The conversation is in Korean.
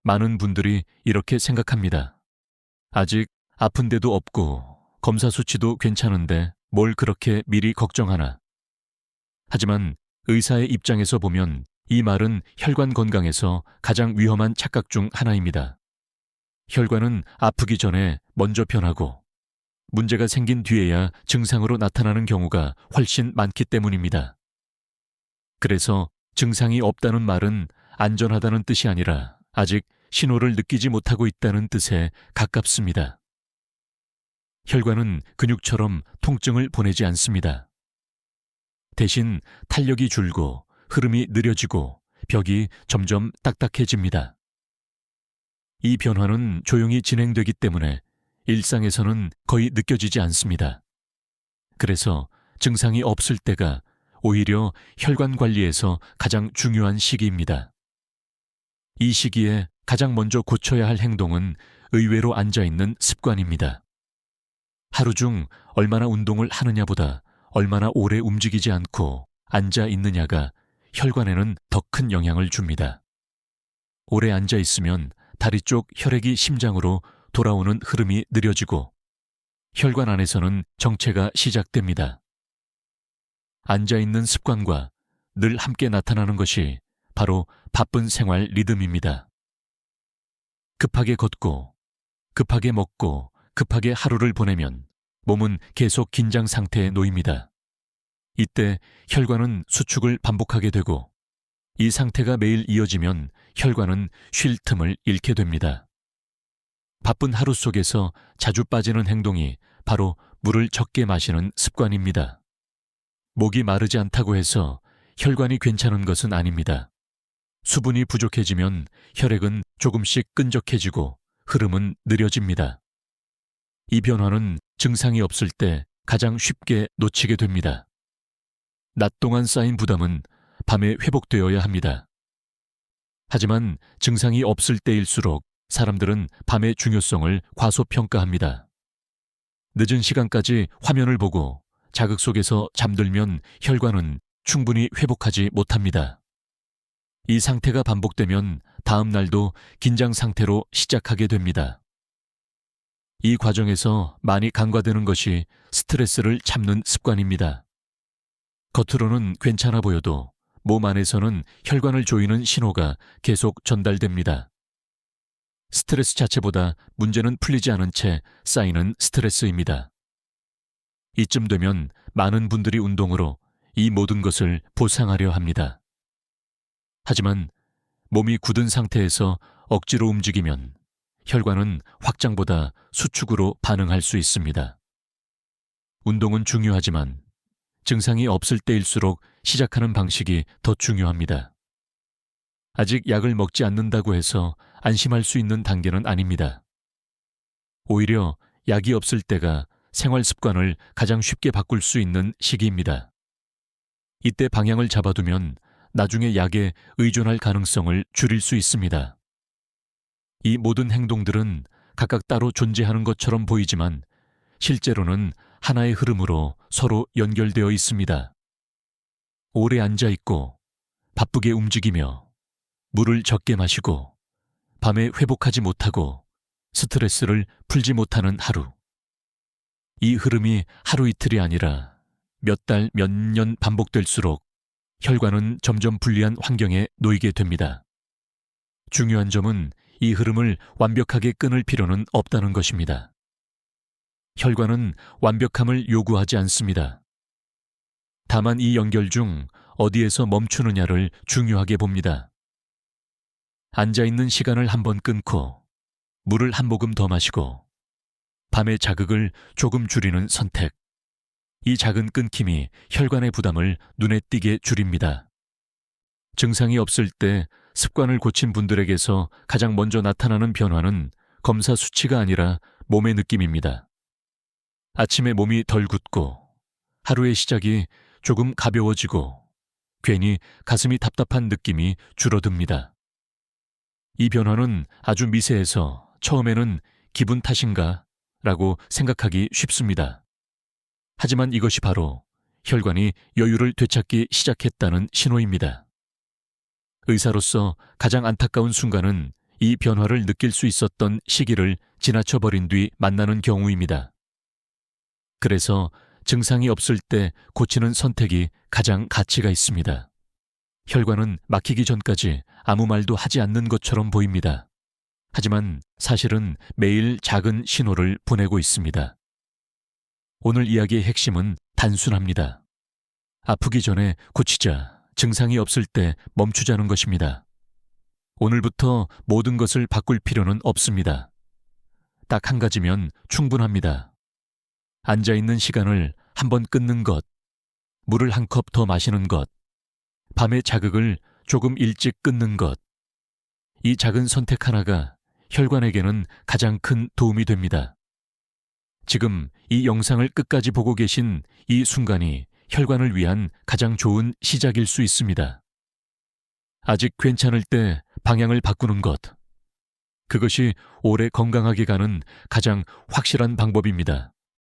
많은 분들이 이렇게 생각합니다. 아직 아픈 데도 없고 검사 수치도 괜찮은데 뭘 그렇게 미리 걱정하나. 하지만 의사의 입장에서 보면 이 말은 혈관 건강에서 가장 위험한 착각 중 하나입니다. 혈관은 아프기 전에 먼저 변하고 문제가 생긴 뒤에야 증상으로 나타나는 경우가 훨씬 많기 때문입니다. 그래서 증상이 없다는 말은 안전하다는 뜻이 아니라 아직 신호를 느끼지 못하고 있다는 뜻에 가깝습니다. 혈관은 근육처럼 통증을 보내지 않습니다. 대신 탄력이 줄고 흐름이 느려지고 벽이 점점 딱딱해집니다. 이 변화는 조용히 진행되기 때문에 일상에서는 거의 느껴지지 않습니다. 그래서 증상이 없을 때가 오히려 혈관 관리에서 가장 중요한 시기입니다. 이 시기에 가장 먼저 고쳐야 할 행동은 의외로 앉아있는 습관입니다. 하루 중 얼마나 운동을 하느냐보다 얼마나 오래 움직이지 않고 앉아 있느냐가 혈관에는 더 큰 영향을 줍니다. 오래 앉아 있으면 다리 쪽 혈액이 심장으로 돌아오는 흐름이 느려지고 혈관 안에서는 정체가 시작됩니다. 앉아 있는 습관과 늘 함께 나타나는 것이 바로 바쁜 생활 리듬입니다. 급하게 걷고, 급하게 먹고, 급하게 하루를 보내면 몸은 계속 긴장 상태에 놓입니다. 이때 혈관은 수축을 반복하게 되고 이 상태가 매일 이어지면 혈관은 쉴 틈을 잃게 됩니다. 바쁜 하루 속에서 자주 빠지는 행동이 바로 물을 적게 마시는 습관입니다. 목이 마르지 않다고 해서 혈관이 괜찮은 것은 아닙니다. 수분이 부족해지면 혈액은 조금씩 끈적해지고 흐름은 느려집니다. 이 변화는 증상이 없을 때 가장 쉽게 놓치게 됩니다. 낮 동안 쌓인 부담은 밤에 회복되어야 합니다. 하지만 증상이 없을 때일수록 사람들은 밤의 중요성을 과소평가합니다. 늦은 시간까지 화면을 보고 자극 속에서 잠들면 혈관은 충분히 회복하지 못합니다. 이 상태가 반복되면 다음 날도 긴장 상태로 시작하게 됩니다. 이 과정에서 많이 간과되는 것이 스트레스를 참는 습관입니다. 겉으로는 괜찮아 보여도 몸 안에서는 혈관을 조이는 신호가 계속 전달됩니다. 스트레스 자체보다 문제는 풀리지 않은 채 쌓이는 스트레스입니다. 이쯤 되면 많은 분들이 운동으로 이 모든 것을 보상하려 합니다. 하지만 몸이 굳은 상태에서 억지로 움직이면 혈관은 확장보다 수축으로 반응할 수 있습니다. 운동은 중요하지만 증상이 없을 때일수록 시작하는 방식이 더 중요합니다. 아직 약을 먹지 않는다고 해서 안심할 수 있는 단계는 아닙니다. 오히려 약이 없을 때가 생활 습관을 가장 쉽게 바꿀 수 있는 시기입니다. 이때 방향을 잡아두면 나중에 약에 의존할 가능성을 줄일 수 있습니다. 이 모든 행동들은 각각 따로 존재하는 것처럼 보이지만 실제로는 하나의 흐름으로 서로 연결되어 있습니다. 오래 앉아 있고 바쁘게 움직이며 물을 적게 마시고 밤에 회복하지 못하고 스트레스를 풀지 못하는 하루. 이 흐름이 하루 이틀이 아니라 몇 달, 몇 년 반복될수록 혈관은 점점 불리한 환경에 놓이게 됩니다. 중요한 점은 이 흐름을 완벽하게 끊을 필요는 없다는 것입니다. 혈관은 완벽함을 요구하지 않습니다. 다만 이 연결 중 어디에서 멈추느냐를 중요하게 봅니다. 앉아있는 시간을 한번 끊고 물을 한 모금 더 마시고 밤의 자극을 조금 줄이는 선택. 이 작은 끊김이 혈관의 부담을 눈에 띄게 줄입니다. 증상이 없을 때 습관을 고친 분들에게서 가장 먼저 나타나는 변화는 검사 수치가 아니라 몸의 느낌입니다. 아침에 몸이 덜 굳고 하루의 시작이 조금 가벼워지고 괜히 가슴이 답답한 느낌이 줄어듭니다. 이 변화는 아주 미세해서 처음에는 기분 탓인가? 라고 생각하기 쉽습니다. 하지만 이것이 바로 혈관이 여유를 되찾기 시작했다는 신호입니다. 의사로서 가장 안타까운 순간은 이 변화를 느낄 수 있었던 시기를 지나쳐버린 뒤 만나는 경우입니다. 그래서 증상이 없을 때 고치는 선택이 가장 가치가 있습니다. 혈관은 막히기 전까지 아무 말도 하지 않는 것처럼 보입니다. 하지만 사실은 매일 작은 신호를 보내고 있습니다. 오늘 이야기의 핵심은 단순합니다. 아프기 전에 고치자, 증상이 없을 때 멈추자는 것입니다. 오늘부터 모든 것을 바꿀 필요는 없습니다. 딱 한 가지면 충분합니다. 앉아있는 시간을 한번 끊는 것, 물을 한 컵 더 마시는 것, 밤의 자극을 조금 일찍 끊는 것. 이 작은 선택 하나가 혈관에게는 가장 큰 도움이 됩니다. 지금 이 영상을 끝까지 보고 계신 이 순간이 혈관을 위한 가장 좋은 시작일 수 있습니다. 아직 괜찮을 때 방향을 바꾸는 것. 그것이 오래 건강하게 가는 가장 확실한 방법입니다.